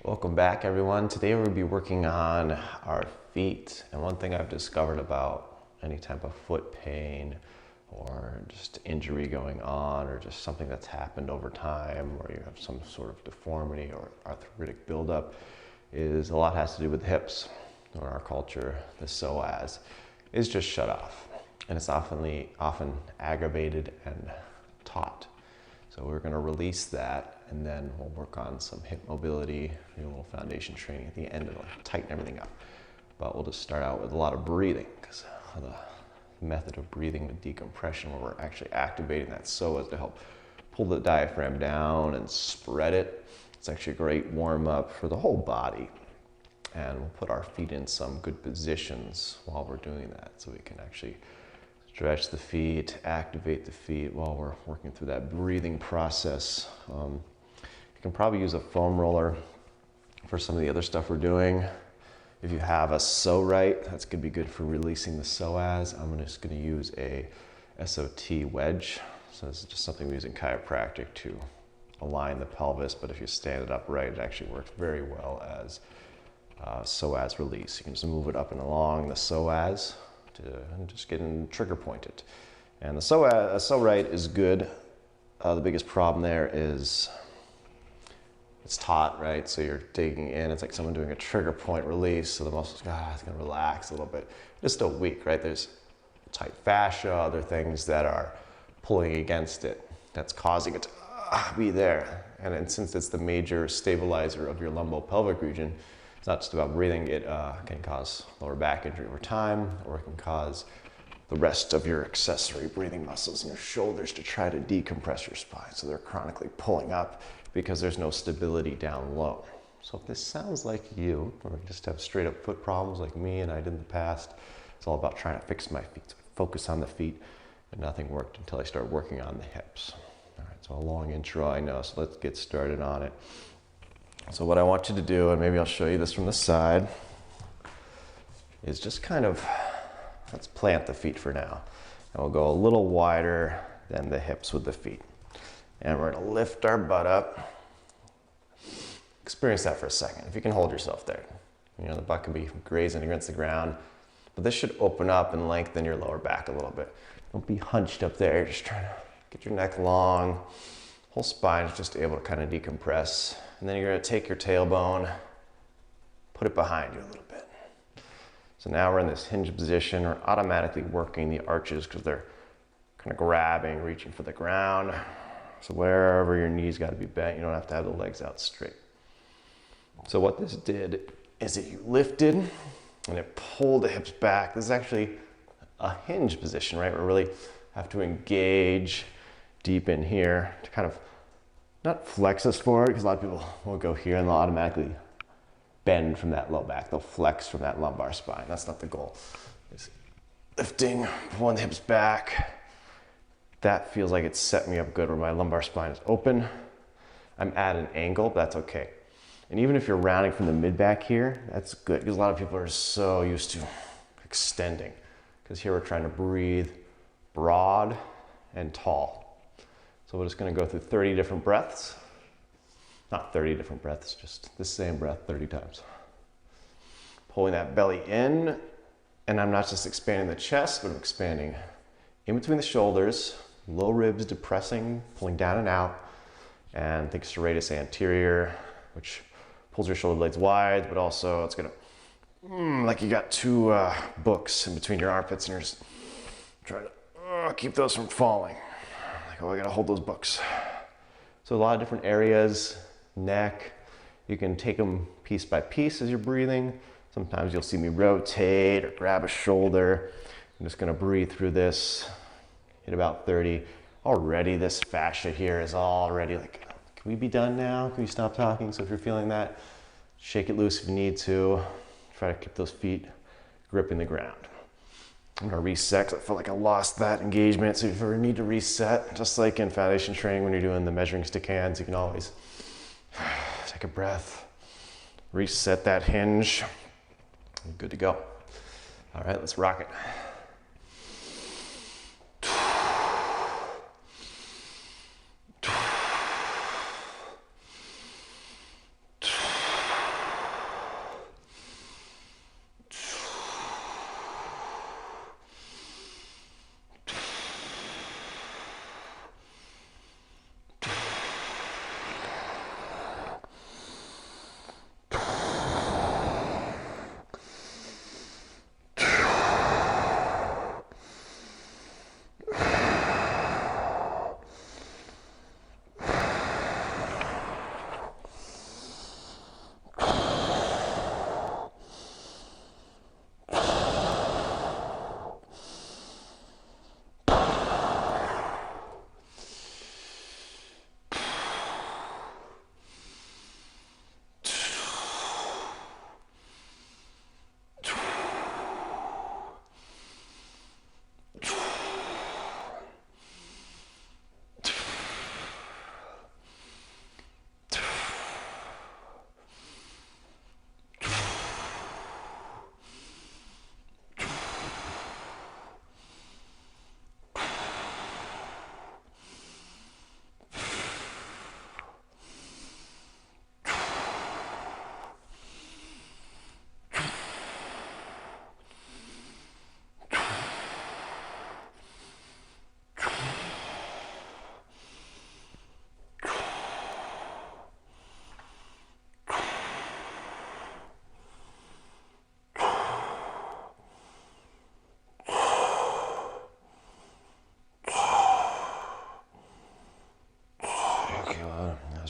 Welcome back, everyone. Today we'll be working on our feet. And one thing I've discovered about any type of foot pain or just injury going on or just something that's happened over time or you have some sort of deformity or arthritic buildup is a lot has to do with the hips. In our culture, the psoas is just shut off. And it's often aggravated and taut. So we're going to release that, and then we'll work on some hip mobility, do a little foundation training at the end to tighten everything up. But we'll just start out with a lot of breathing, because the method of breathing with decompression, where we're actually activating that psoas to help pull the diaphragm down and spread it. It's actually a great warm up for the whole body. And we'll put our feet in some good positions while we're doing that, so we can actually stretch the feet, activate the feet while we're working through that breathing process. You can probably use a foam roller for some of the other stuff we're doing. If you have a pso-right, that's going to be good for releasing the psoas. I'm just going to use a SOT wedge. So this is just something we use in chiropractic to align the pelvis, but if you stand it upright, it actually works very well as psoas release. You can just move it up and along the psoas to just get in trigger pointed. And the pso-right is good. The biggest problem there is it's taut, right? So you're digging in. It's like someone doing a trigger point release. So the muscles, it's going to relax a little bit. It's still weak, right? There's tight fascia, other things that are pulling against it that's causing it to be there. And then since it's the major stabilizer of your lumbopelvic region, it's not just about breathing. It can cause lower back injury over time, or it can cause the rest of your accessory breathing muscles in your shoulders to try to decompress your spine. So they're chronically pulling up because there's no stability down low. So if this sounds like you, or you just have straight up foot problems like me and I did in the past, it's all about trying to fix my feet. So I focus on the feet, and nothing worked until I started working on the hips. All right, so a long intro, I know, so let's get started on it. So what I want you to do, and maybe I'll show you this from the side, is just kind of, let's plant the feet for now. And we'll go a little wider than the hips with the feet. And we're gonna lift our butt up. Experience that for a second, if you can hold yourself there. You know, the butt can be grazing against the ground, but this should open up and lengthen your lower back a little bit. Don't be hunched up there, you're just trying to get your neck long. Whole spine is just able to kind of decompress. And then you're going to take your tailbone, put it behind you a little bit. So now we're in this hinge position. We're automatically working the arches because they're kind of grabbing, reaching for the ground. So wherever your knees got to be bent, you don't have to have the legs out straight. So what this did is that you lifted and it pulled the hips back. This is actually a hinge position, right? We really have to engage deep in here to kind of not flex us forward, because a lot of people will go here and they'll automatically bend from that low back. They'll flex from that lumbar spine. That's not the goal. It's lifting, pulling the hips back. That feels like it's set me up good where my lumbar spine is open. I'm at an angle, but that's okay. And even if you're rounding from the mid back here, that's good, because a lot of people are so used to extending. Because here we're trying to breathe broad and tall. So we're just going to go through 30 different breaths. Not 30 different breaths, just the same breath 30 times. Pulling that belly in, and I'm not just expanding the chest, but I'm expanding in between the shoulders, low ribs depressing, pulling down and out, and think serratus anterior, which pulls your shoulder blades wide, but also it's going to, like you got two books in between your armpits, and you're just trying to keep those from falling. Oh, I gotta hold those books. So a lot of different areas, neck. You can take them piece by piece as you're breathing. Sometimes you'll see me rotate or grab a shoulder. I'm just gonna breathe through this, hit about 30. Already this fascia here is already like, can we be done now? Can we stop talking? So if you're feeling that, shake it loose if you need to. Try to keep those feet gripping the ground. I'm gonna reset, 'cause I feel like I lost that engagement. So if you ever need to reset, just like in foundation training when you're doing the measuring stick hands, you can always take a breath, reset that hinge, and good to go. All right, let's rock it.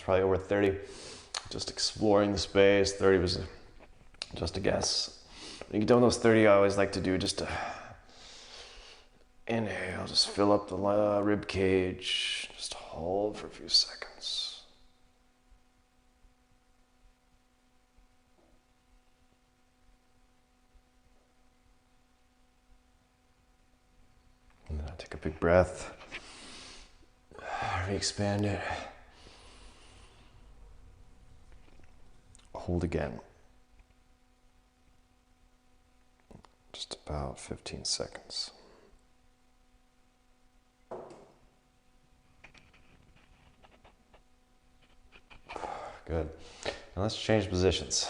probably over 30. Just exploring the space. 30 was just a guess. When you get done with those 30, I always like to do just a inhale, just fill up the rib cage, just hold for a few seconds. And then I take a big breath, re-expand it, hold again. Just about 15 seconds. Good. Now let's change positions.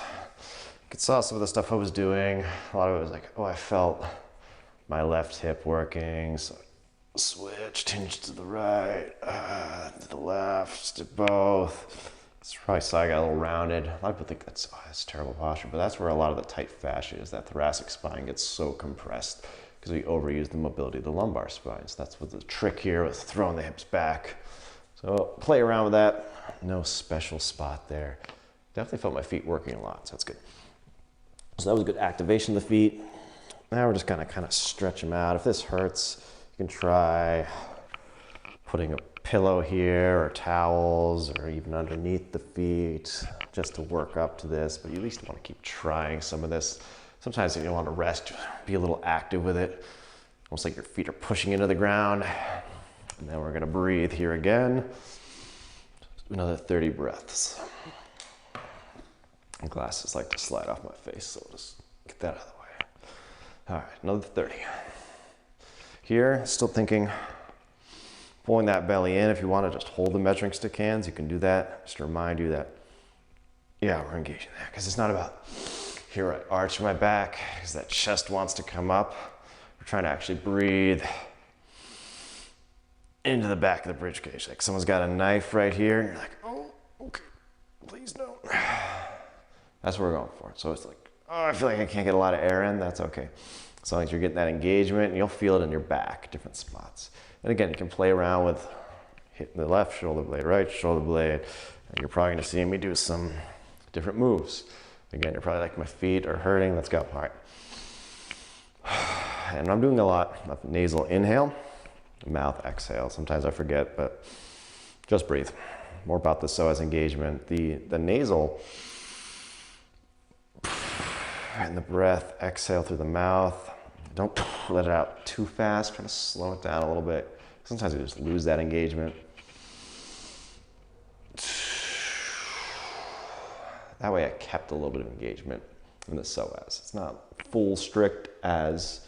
You saw some of the stuff I was doing. A lot of it was like, oh, I felt my left hip working. So switch, hinge to the right, to the left, did both. It's probably so I got a little rounded. A lot of people think that's terrible posture, but that's where a lot of the tight fascia is. That thoracic spine gets so compressed because we overuse the mobility of the lumbar spines. That's what the trick here with throwing the hips back. So play around with that. No special spot there. Definitely felt my feet working a lot, so that's good. So that was a good activation of the feet. Now we're just gonna kind of stretch them out. If this hurts, you can try putting a pillow here or towels or even underneath the feet just to work up to this, but you at least want to keep trying some of this. Sometimes if you want to rest, be a little active with it. Almost like your feet are pushing into the ground. And then we're gonna breathe here again. Another 30 breaths. And glasses like to slide off my face, so we'll just get that out of the way. All right, another 30. Here, still thinking, pulling that belly in. If you want to just hold the measuring stick hands, you can do that. Just to remind you that, yeah, we're engaging there. Because it's not about, here I arch my back, because that chest wants to come up. We're trying to actually breathe into the back of the bridge cage. Like someone's got a knife right here, and you're like, oh, okay, please don't. That's what we're going for. So it's like, oh, I feel like I can't get a lot of air in. That's okay. As long as you're getting that engagement, and you'll feel it in your back, different spots. And again, you can play around with hitting the left shoulder blade, right shoulder blade. And you're probably gonna see me do some different moves. Again, you're probably like, my feet are hurting. Let's go. All right. And I'm doing a lot of nasal inhale, mouth exhale. Sometimes I forget, but just breathe. More about the psoas engagement. The nasal and the breath, exhale through the mouth. Don't let it out too fast. Try to slow it down a little bit. Sometimes you just lose that engagement. That way I kept a little bit of engagement in the psoas. It's not full strict as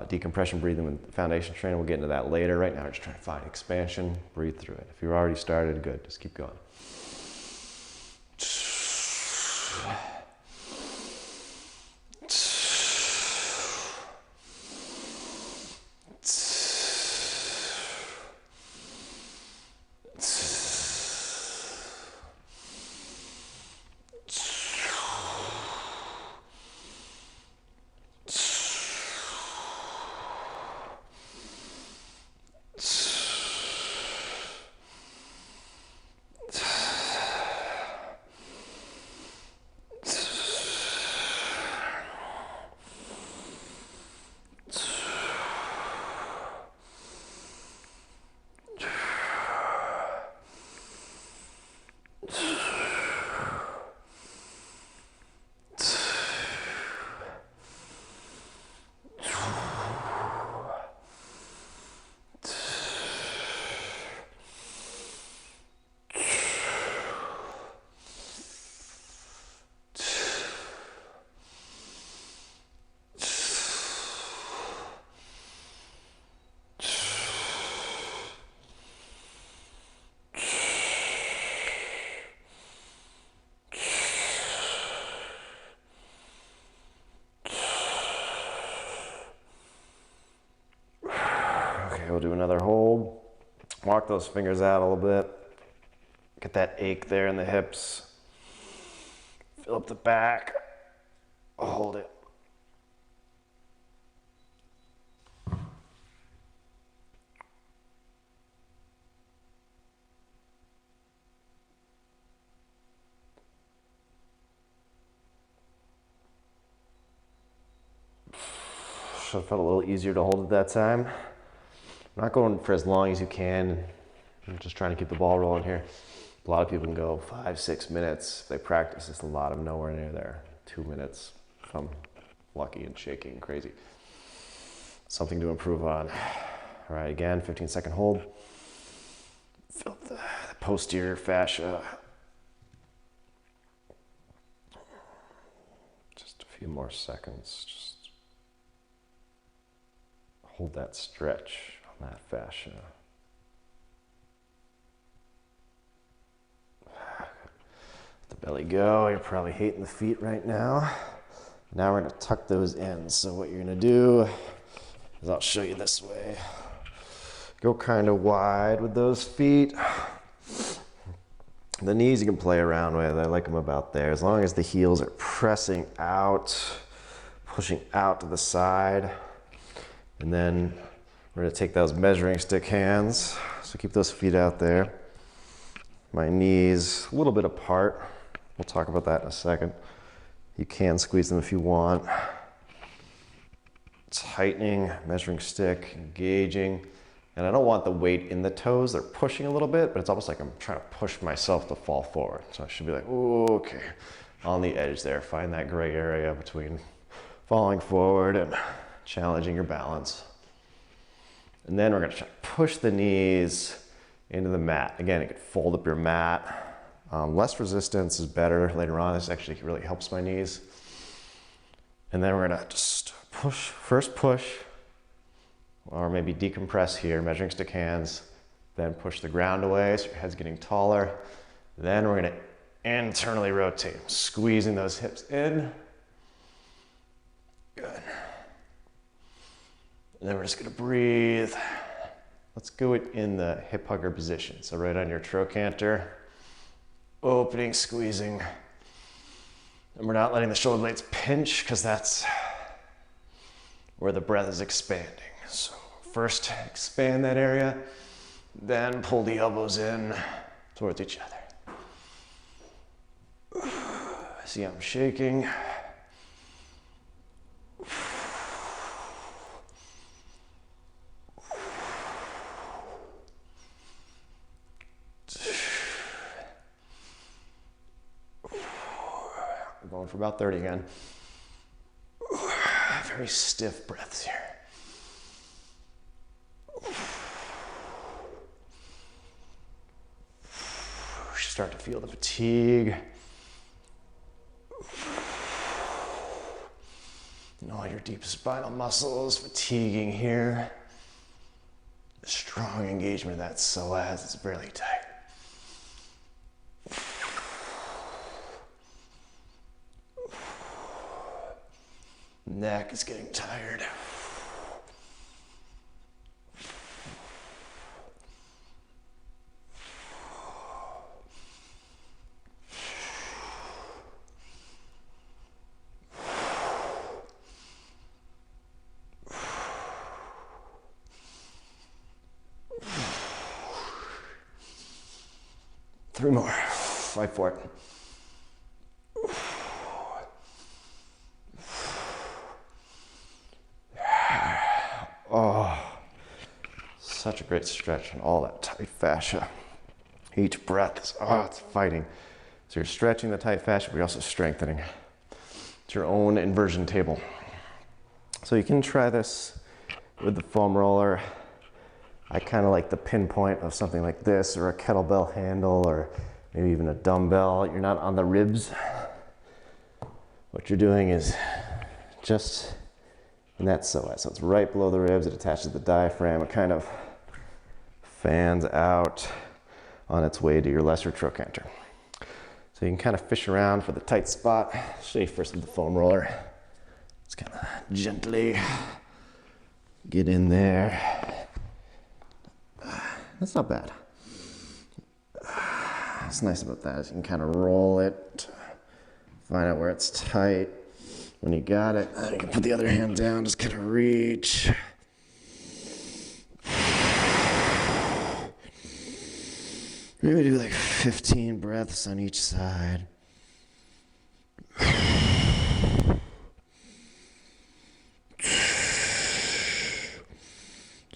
decompression breathing with foundation training. We'll get into that later. Right now we're just trying to find expansion. Breathe through it. If you've already started, good. Just keep going. We'll do another hold. Walk those fingers out a little bit. Get that ache there in the hips. Fill up the back. Hold it. should have felt a little easier to hold at that time. I'm not going for as long as you can. I'm just trying to keep the ball rolling here. A lot of people can go 5-6 minutes if they practice. It's a lot of nowhere near there. 2 minutes if I'm lucky and shaky and crazy. Something to improve on. All right, again, 15-second hold. Feel the posterior fascia. Just a few more seconds. Just hold that stretch on that fascia. Let the belly go. You're probably hating the feet right now. Now we're gonna tuck those in. So what you're gonna do is I'll show you this way. Go kind of wide with those feet. The knees you can play around with. I like them about there. As long as the heels are pressing out, pushing out to the side. And then we're gonna take those measuring stick hands. So keep those feet out there. My knees a little bit apart. We'll talk about that in a second. You can squeeze them if you want. Tightening, measuring stick, engaging. And I don't want the weight in the toes. They're pushing a little bit, but it's almost like I'm trying to push myself to fall forward. So I should be like, ooh, okay, on the edge there. Find that gray area between falling forward and challenging your balance. And then we're gonna try to push the knees into the mat. Again, you can fold up your mat. Less resistance is better later on. This actually really helps my knees. And then we're gonna just push, first push, or maybe decompress here, measuring stick hands, then push the ground away so your head's getting taller. Then we're gonna internally rotate, squeezing those hips in. Good. And then we're just gonna breathe. Let's go in the hip hugger position. So right on your trochanter, opening, squeezing. And we're not letting the shoulder blades pinch because that's where the breath is expanding. So first expand that area, then pull the elbows in towards each other. See, I'm shaking. We're going for about 30 again. Very stiff breaths here. Start to feel the fatigue. And all your deep spinal muscles fatiguing here. Strong engagement of that psoas, it's really tight. Neck is getting tired. Three more. Fight for it. Oh, such a great stretch on all that tight fascia. Each breath is, it's fighting. So you're stretching the tight fascia, but you're also strengthening. It's your own inversion table. So you can try this with the foam roller. I kind of like the pinpoint of something like this, or a kettlebell handle, or maybe even a dumbbell. You're not on the ribs. What you're doing is just in that psoas. So it's right below the ribs. It attaches to the diaphragm. It kind of fans out on its way to your lesser trochanter. So you can kind of fish around for the tight spot. I'll show you first with the foam roller. Just kind of gently get in there. That's not bad. What's nice about that is you can kind of roll it, find out where it's tight. When you got it, you can put the other hand down, just kind of reach. Maybe do like 15 breaths on each side.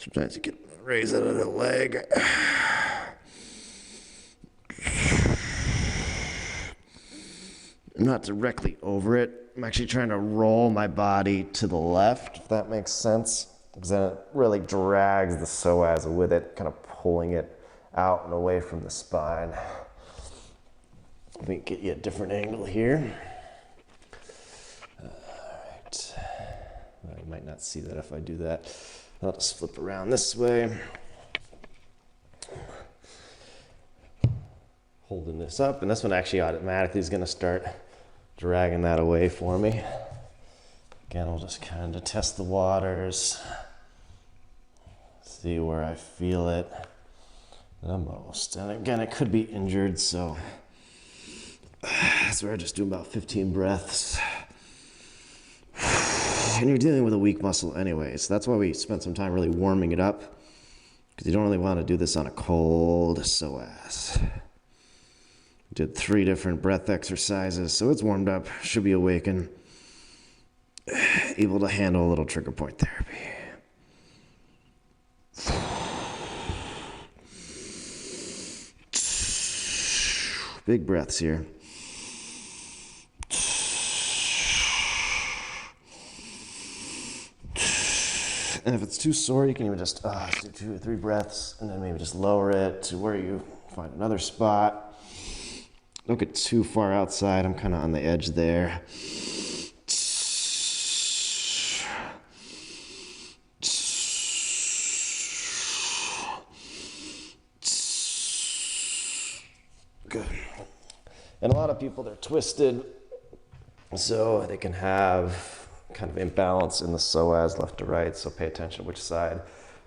Sometimes you can raise it at a leg. I'm not directly over it. I'm actually trying to roll my body to the left, if that makes sense. Because then it really drags the psoas with it, kind of pulling it out and away from the spine. Let me get you a different angle here. All right. Well, you might not see that if I do that. I'll just flip around this way. Holding this up, and this one actually automatically is going to start dragging that away for me. Again, I'll just kind of test the waters, see where I feel it the most. And again, it could be injured, so that's where I just do about 15 breaths. And you're dealing with a weak muscle anyway, so that's why we spent some time really warming it up, because you don't really want to do this on a cold psoas. Did 3 different breath exercises, so it's warmed up, should be awakened, able to handle a little trigger point therapy. Big breaths here. And if it's too sore, you can even just do 2 or 3 breaths, and then maybe just lower it to where you find another spot. Don't get too far outside. I'm kind of on the edge there. Good. And a lot of people, they're twisted, so they can have kind of imbalance in the psoas left to right, so pay attention to which side.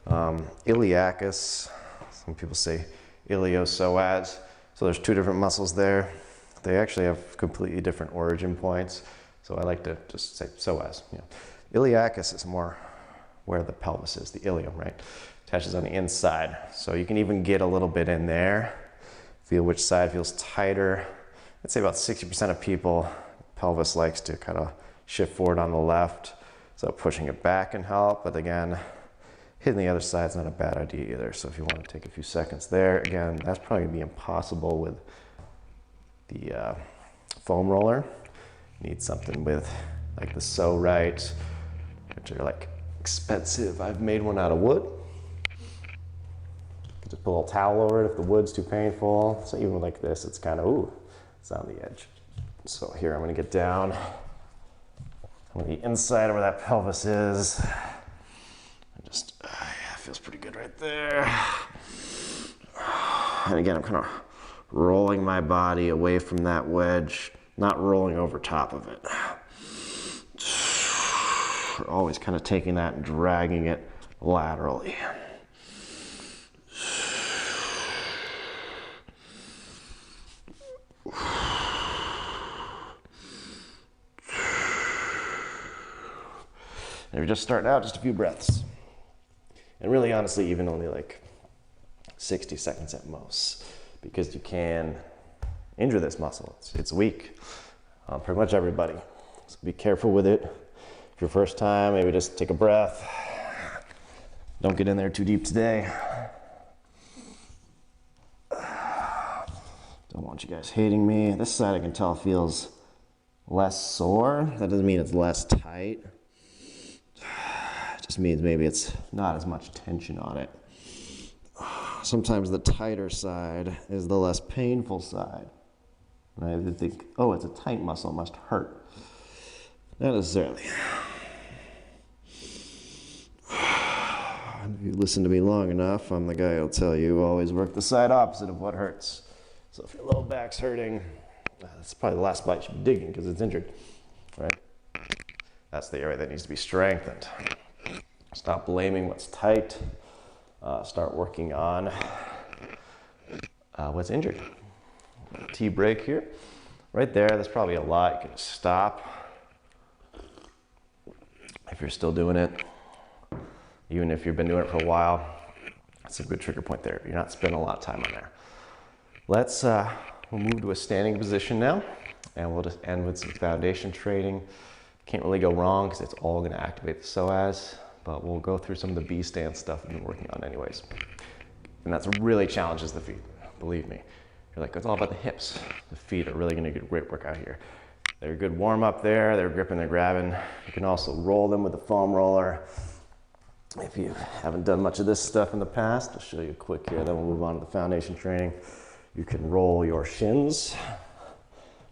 Iliacus, some people say iliopsoas. So there's 2 different muscles there. They actually have completely different origin points. So I like to just say psoas. Iliacus is more where the pelvis is, the ilium, right? Attaches on the inside. So you can even get a little bit in there. Feel which side feels tighter. I'd say about 60% of people, pelvis likes to kind of shift forward on the left. So pushing it back can help. But again, hitting the other side is not a bad idea either. So if you want to take a few seconds there, again, that's probably going to be impossible with the foam roller. You need something with like the So-Right, which are like expensive. I've made one out of wood. You can just put a little towel over it if the wood's too painful. So even like this, it's kind of, it's on the edge. So here I'm going to get down on the inside of where that pelvis is. Just, feels pretty good right there. And again, I'm kind of rolling my body away from that wedge, not rolling over top of it. We're always kind of taking that and dragging it laterally. And we're just starting out, just a few breaths. And really, honestly, even only like 60 seconds at most, because you can injure this muscle. It's weak. Pretty much everybody. So be careful with it. If your first time, maybe just take a breath. Don't get in there too deep today. Don't want you guys hating me. This side I can tell feels less sore. That doesn't mean it's less tight. Just means maybe it's not as much tension on it. Sometimes the tighter side is the less painful side. And I think, oh, it's a tight muscle, it must hurt. Not necessarily. If you listen to me long enough, I'm the guy who'll tell you always work the side opposite of what hurts. So if your low back's hurting, that's probably the last spot you should be digging because it's injured, right? That's the area that needs to be strengthened. Stop blaming what's tight. Start working on what's injured. T break here. Right there, that's probably a lot. You can just stop. If you're still doing it, even if you've been doing it for a while, that's a good trigger point there. You're not spending a lot of time on there. We'll move to a standing position now, and we'll just end with some foundation training. Can't really go wrong because it's all going to activate the psoas. but we'll go through some of the B stance stuff I've been working on anyways. And that's really challenges the feet, believe me. You're like, it's all about the hips. The feet are really gonna get a great workout here. They're a good warm up there, they're gripping, they're grabbing. You can also roll them with a foam roller. If you haven't done much of this stuff in the past, I'll show you quick here, then we'll move on to the foundation training. You can roll your shins,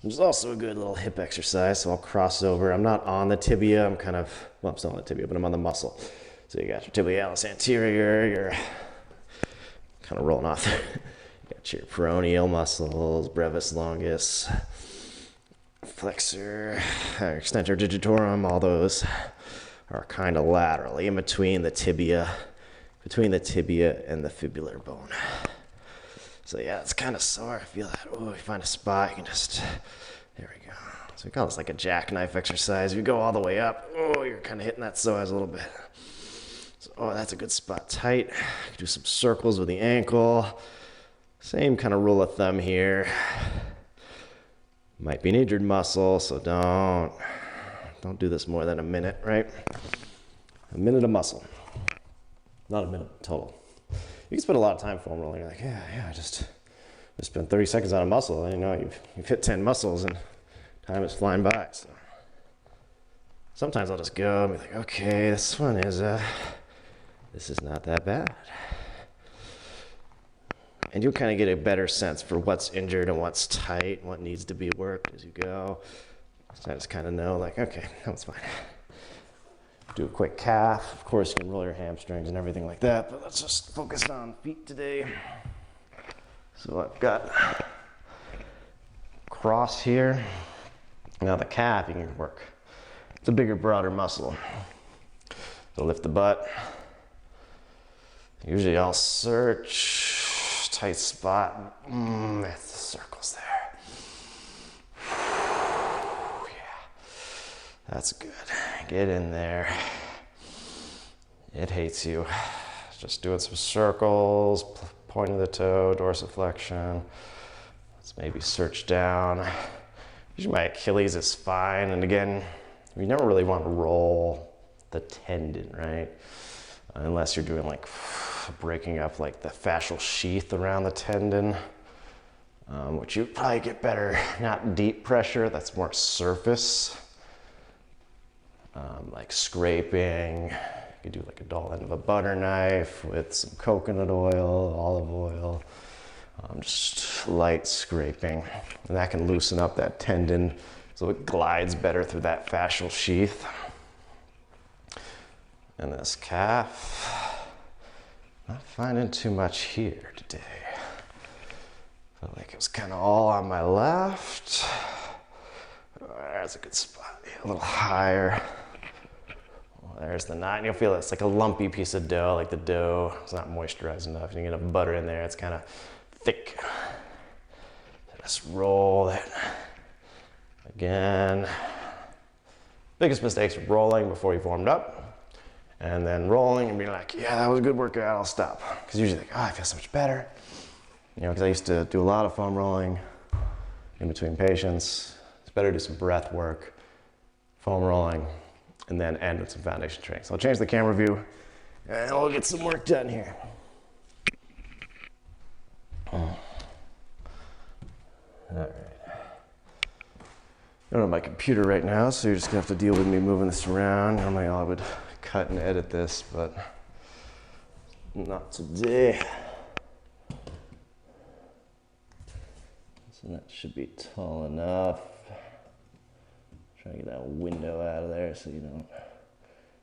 which is also a good little hip exercise. So I'll cross over. I'm not on the tibia, I'm kind of, well, I'm still on the tibia, but I'm on the muscle. So you got your tibialis anterior, you're kind of rolling off there. You got your peroneal muscles, brevis longus, flexor, extensor digitorum, all those are kind of laterally in between the tibia and the fibular bone. So yeah, it's kind of sore. I feel that. Oh, you find a spot, you can just, there we go. So we call this like a jackknife exercise. If you go all the way up, oh, you're kind of hitting that psoas a little bit. So, oh, that's a good spot. Tight. Do some circles with the ankle. Same kind of rule of thumb here. Might be an injured muscle, so don't do this more than a minute, right? A minute of muscle. Not a minute total. You can spend a lot of time foam rolling. You're like, I just spent 30 seconds on a muscle. And you know, you've hit 10 muscles and time is flying by. So sometimes I'll just go and be like, okay, this is not that bad. And you'll kind of get a better sense for what's injured and what's tight, what needs to be worked as you go. So I just kind of know, like, okay, that was fine. Do a quick calf. Of course, you can roll your hamstrings and everything like that, but let's just focus on feet today. So I've got cross here. Now the calf you can work. It's a bigger, broader muscle. So lift the butt. Usually I'll search, tight spot. That's the circles there. That's good. Get in there. It hates you. Just doing some circles, pointing the toe, dorsiflexion. Let's maybe search down. Usually my Achilles is fine. And again, you never really want to roll the tendon, right? Unless you're doing like breaking up like the fascial sheath around the tendon, which you probably get better, not deep pressure, that's more surface. Like scraping, you could do like a dull end of a butter knife with some coconut oil, olive oil, just light scraping. And that can loosen up that tendon so it glides better through that fascial sheath. And this calf, not finding too much here today. Felt like it was kind of all on my left. There's a good spot, a little higher. There's the knot, and you'll feel it's like a lumpy piece of dough, like the dough is not moisturized enough. You get enough butter in there, it's kind of thick. So just roll it. Again. Biggest mistake's rolling before you formed up, and then rolling and being like, yeah, that was a good workout, I'll stop. Because usually like, oh, I feel so much better. You know, because I used to do a lot of foam rolling in between patients. It's better to do some breath work, foam rolling, and then end with some foundation training. So I'll change the camera view and we'll get some work done here. All right. I don't have my computer right now, so you're just gonna have to deal with me moving this around. Normally I would cut and edit this, but not today. So that should be tall enough. Try to get that window out of there so you don't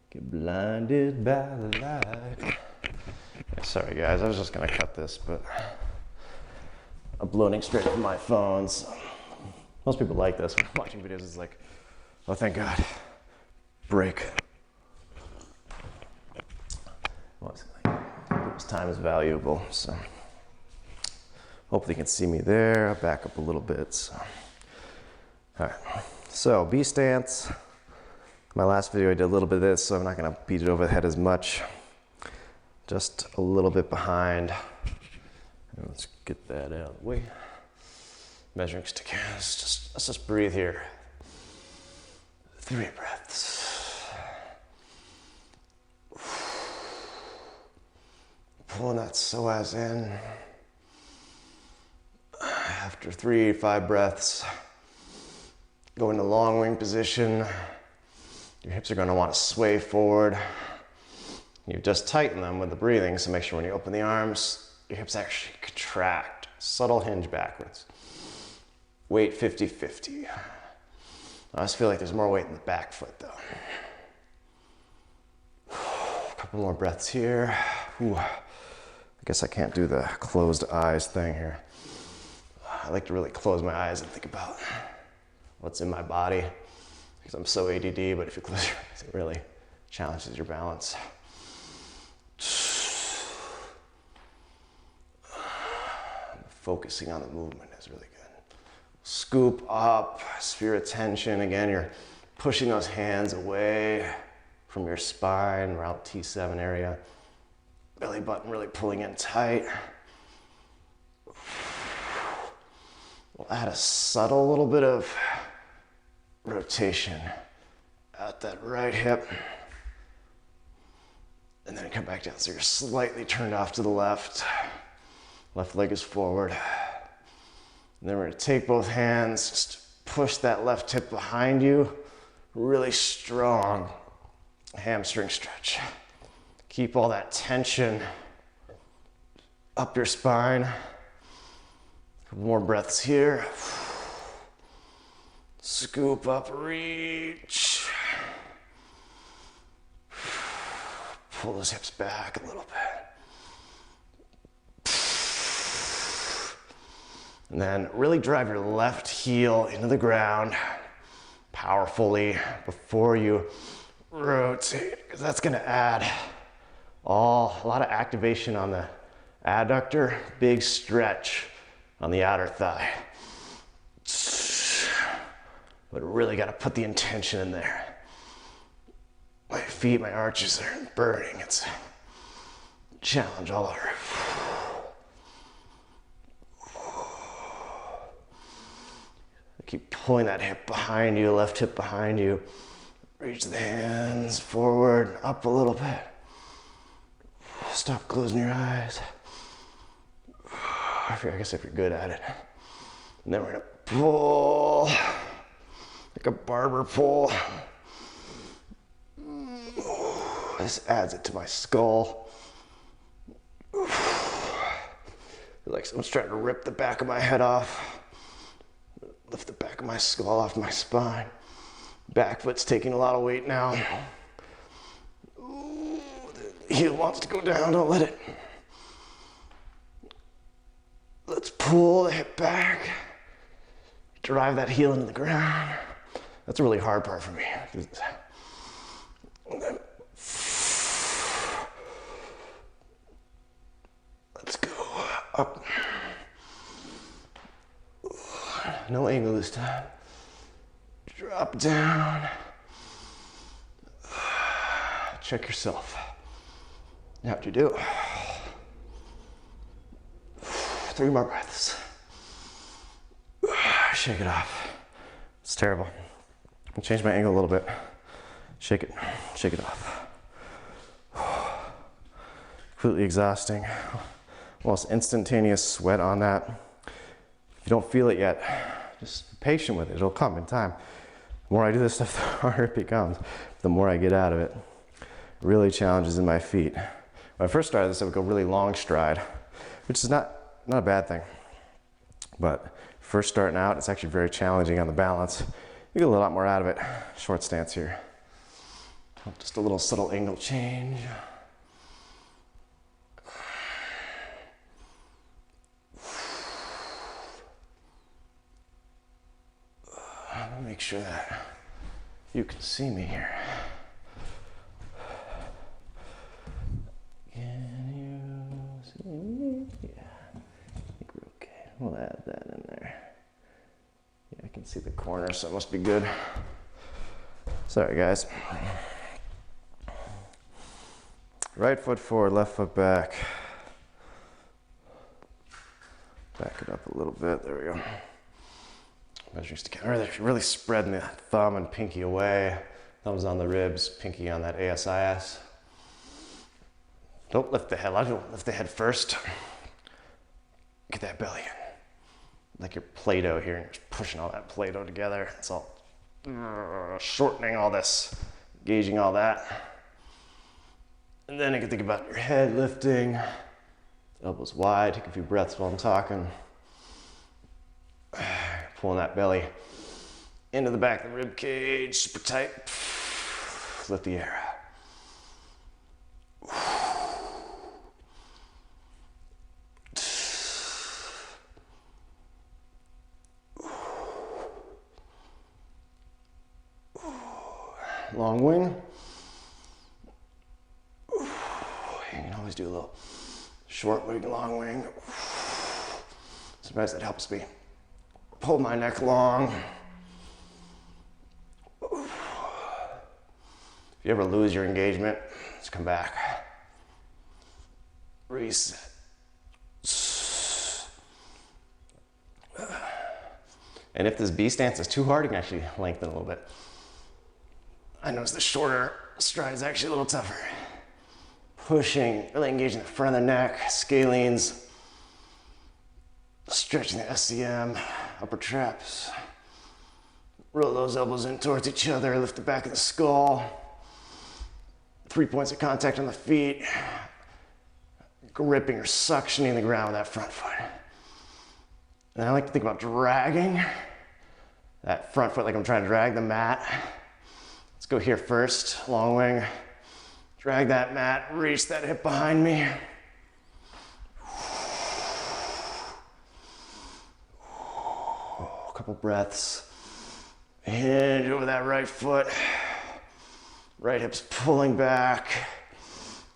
get blinded by the light. Yeah, sorry guys, I was just gonna cut this, but uploading straight from my phone. So most people like this. Watching videos is like, oh thank God, break. Well, this time is valuable, so hopefully you can see me there. I'll back up a little bit. So. All right. So B stance, my last video I did a little bit of this, so I'm not gonna beat it over the head as much. Just a little bit behind. And let's get that out of the way. Measuring stick, let's just breathe here. 3 breaths. Pulling that psoas in. After 3 to 5 breaths, go into long wing position. Your hips are going to want to sway forward. You've just tightened them with the breathing, so make sure when you open the arms, your hips actually contract. Subtle hinge backwards. Weight 50-50. I just feel like there's more weight in the back foot though. A couple more breaths here. Ooh. I guess I can't do the closed eyes thing here. I like to really close my eyes and think about what's in my body because I'm so ADD, but if you close your eyes, it really challenges your balance. Focusing on the movement is really good. Scoop up, sphere of tension. Again, you're pushing those hands away from your spine, around T7 area. Belly button really pulling in tight. We'll add a subtle little bit of rotation at that right hip. And then come back down. So you're slightly turned off to the left. Left leg is forward. And then we're gonna take both hands, just push that left hip behind you. Really strong hamstring stretch. Keep all that tension up your spine. A couple more breaths here. Scoop up, reach. Pull those hips back a little bit. And then really drive your left heel into the ground powerfully before you rotate, because that's going to add a lot of activation on the adductor, big stretch on the outer thigh. But really got to put the intention in there. My feet, my arches are burning. It's a challenge all over. Keep pulling that hip behind you, left hip behind you. Reach the hands forward, up a little bit. Stop closing your eyes. I guess if you're good at it. And then we're gonna pull, like a barber pull. This adds it to my skull. Like someone's trying to rip the back of my head off. Lift the back of my skull off my spine. Back foot's taking a lot of weight now. Ooh, the heel wants to go down, don't let it. Let's pull the hip back. Drive that heel into the ground. That's a really hard part for me. Let's go up. No angle this time. Drop down. Check yourself. How'd you do? 3 more breaths. Shake it off. It's terrible. I'll change my angle a little bit. Shake it off. Completely exhausting. Almost instantaneous sweat on that. If you don't feel it yet, just be patient with it. It'll come in time. The more I do this stuff, the harder it becomes. The more I get out of it. Really challenges in my feet. When I first started this, I would go really long stride, which is not a bad thing. But first starting out, it's actually very challenging on the balance. You get a lot more out of it. Short stance here. Just a little subtle angle change. Let me make sure that you can see me here. Can you see me? Yeah, I think we're okay. We'll add that in there. Yeah, I can see the corner, so it must be good. Sorry, guys. Right foot forward, left foot back. Back it up a little bit. There we go. Measuring together. Really spreading the thumb and pinky away. Thumbs on the ribs, pinky on that ASIS. Don't lift the head. A lot of people lift the head first. Get that belly in. Like your Play-Doh here, and you're just pushing all that Play-Doh together. It's all shortening all this, gauging all that. And then you can think about your head lifting, elbows wide, take a few breaths while I'm talking. Pulling that belly into the back of the rib cage, super tight. Lift the air out. Long wing. You can always do a little short wing, long wing. Sometimes that helps me pull my neck long. If you ever lose your engagement, just come back. Reset. And if this B stance is too hard, you can actually lengthen a little bit. I notice the shorter stride is actually a little tougher. Pushing, really engaging the front of the neck, scalenes, stretching the SCM, upper traps. Roll those elbows in towards each other, lift the back of the skull. 3 points of contact on the feet. Gripping or suctioning the ground with that front foot. And I like to think about dragging that front foot like I'm trying to drag the mat. Let's go here first, long wing. Drag that mat, reach that hip behind me. A couple breaths. Hinge over that right foot. Right hip's pulling back.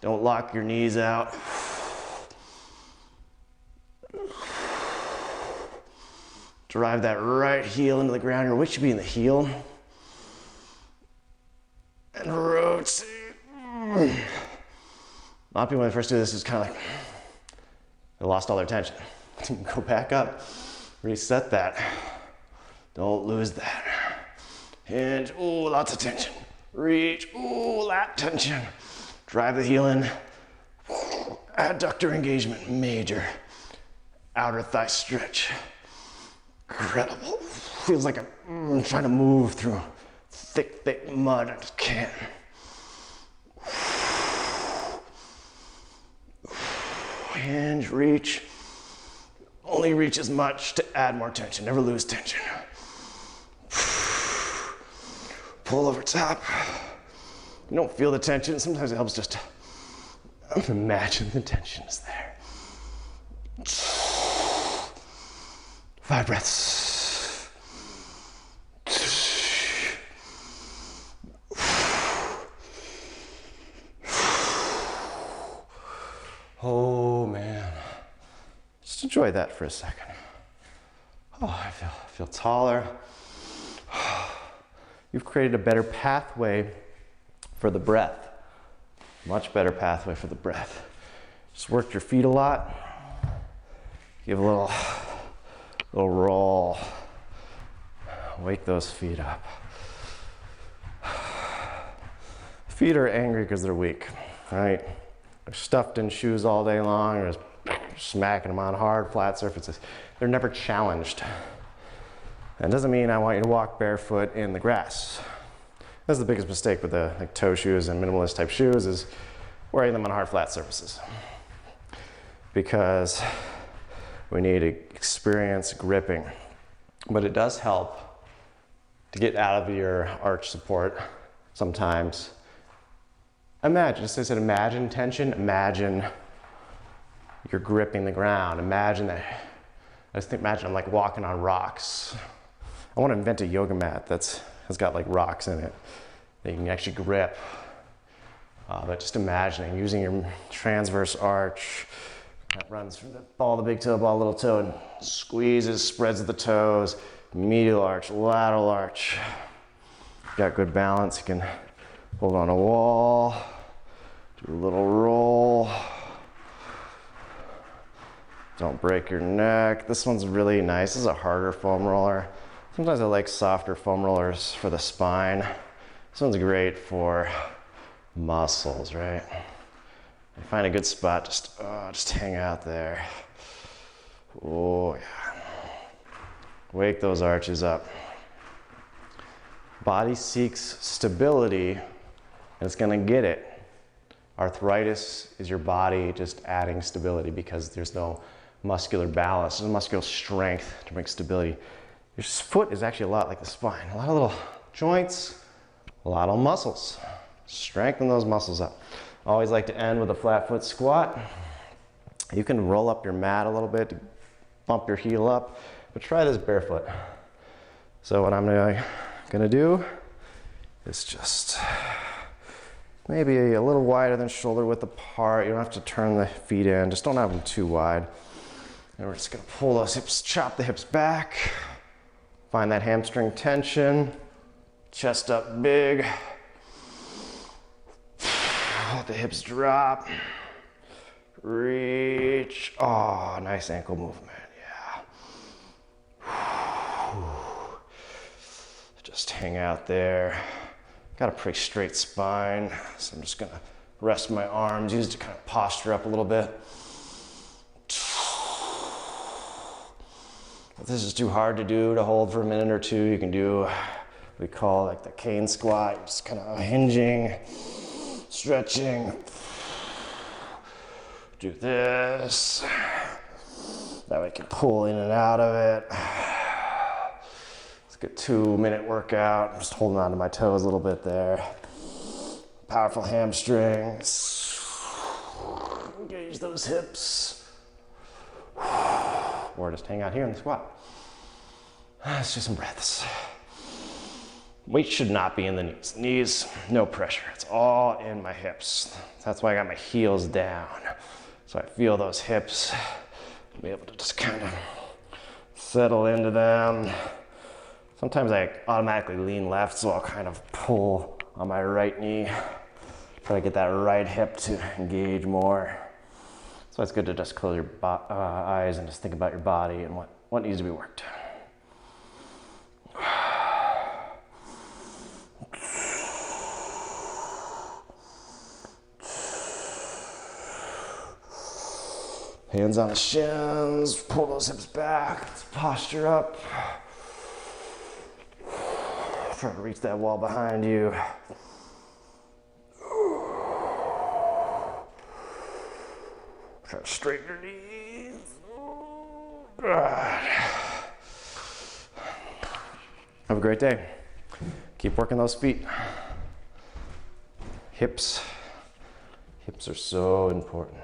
Don't lock your knees out. Drive that right heel into the ground. Your weight should be in the heel. And rotate. A lot of people when they first do this is kind of like they lost all their tension. Go back up, reset that. Don't lose that. Hinge, ooh, lots of tension. Reach, ooh, lat tension. Drive the heel in. Adductor engagement, major. Outer thigh stretch. Incredible. Feels like I'm trying to move through thick mud. I just can't. Hinge, reach. Only reach as much to add more tension. Never lose tension. Pull over top. You don't feel the tension. Sometimes it helps just to imagine the tension is there. 5 breaths. Oh man, just enjoy that for a second. Oh, I feel taller. You've created a better pathway for the breath. Much better pathway for the breath. Just worked your feet a lot. Give a little roll. Wake those feet up. Feet are angry because they're weak, right? They're stuffed in shoes all day long, or just smacking them on hard, flat surfaces. They're never challenged. That doesn't mean I want you to walk barefoot in the grass. That's the biggest mistake with the toe shoes and minimalist type shoes is wearing them on hard, flat surfaces. Because we need to experience gripping. But it does help to get out of your arch support sometimes. Imagine, just as I said, imagine tension, imagine you're gripping the ground. Imagine I'm like walking on rocks. I want to invent a yoga mat has got like rocks in it that you can actually grip. But just imagining using your transverse arch that runs from the ball of the big toe, ball of the little toe, and squeezes, spreads the toes, medial arch, lateral arch. Got good balance, you can hold on a wall, do a little roll. Don't break your neck. This one's really nice. This is a harder foam roller. Sometimes I like softer foam rollers for the spine. This one's great for muscles, right? Find a good spot, just hang out there. Oh yeah. Wake those arches up. Body seeks stability, and it's gonna get it. Arthritis is your body just adding stability because there's no muscular balance, there's no muscular strength to bring stability. Your foot is actually a lot like the spine. A lot of little joints, a lot of muscles. Strengthen those muscles up. I always like to end with a flat foot squat. You can roll up your mat a little bit to bump your heel up, but try this barefoot. So what I'm gonna do is just maybe a little wider than shoulder width apart. You don't have to turn the feet in, just don't have them too wide. And we're just gonna pull those hips, chop the hips back, find that hamstring tension, chest up big, let the hips drop, reach. Oh, nice ankle movement, yeah. Just hang out there. Got a pretty straight spine, so I'm just gonna rest my arms, use it to kind of posture up a little bit. If this is too hard to do to hold for a minute or two, you can do what we call like the cane squat, just kind of hinging, stretching. Do this. That way you can pull in and out of it. Good 2-minute workout. I'm just holding on to my toes a little bit there. Powerful hamstrings. Engage those hips. Or just hang out here in the squat. Let's do some breaths. Weight should not be in the knees. Knees, no pressure. It's all in my hips. That's why I got my heels down. So I feel those hips. Be able to just kind of settle into them. Sometimes I automatically lean left, so I'll kind of pull on my right knee. Try to get that right hip to engage more. So it's good to just close your eyes and just think about your body and what needs to be worked. Hands on the shins, pull those hips back, let's posture up. Try to reach that wall behind you. Try to straighten your knees. Have a great day. Keep working those feet. Hips are so important.